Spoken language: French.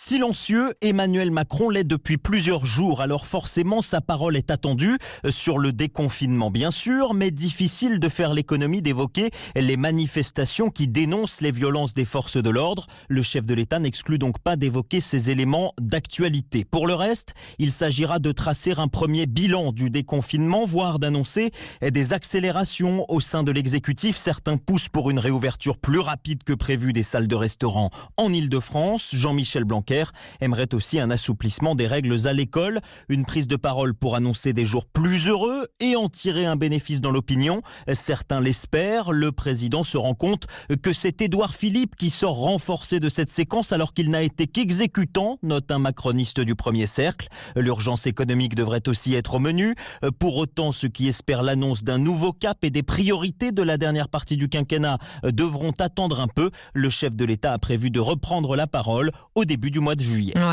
Silencieux, Emmanuel Macron l'est depuis plusieurs jours, alors forcément sa parole est attendue sur le déconfinement bien sûr, mais difficile de faire l'économie d'évoquer les manifestations qui dénoncent les violences des forces de l'ordre. Le chef de l'État n'exclut donc pas d'évoquer ces éléments d'actualité. Pour le reste, il s'agira de tracer un premier bilan du déconfinement, voire d'annoncer des accélérations au sein de l'exécutif. Certains poussent pour une réouverture plus rapide que prévu des salles de restaurant en Île-de-France. Jean-Michel Blanquer aimerait aussi un assouplissement des règles à l'école, une prise de parole pour annoncer des jours plus heureux et en tirer un bénéfice dans l'opinion. Certains l'espèrent. Le président se rend compte que c'est Édouard Philippe qui sort renforcé de cette séquence alors qu'il n'a été qu'exécutant, note un macroniste du premier cercle. L'urgence économique devrait aussi être au menu. Pour autant, ceux qui espèrent l'annonce d'un nouveau cap et des priorités de la dernière partie du quinquennat devront attendre un peu. Le chef de l'État a prévu de reprendre la parole au début du mois de juillet. Voilà.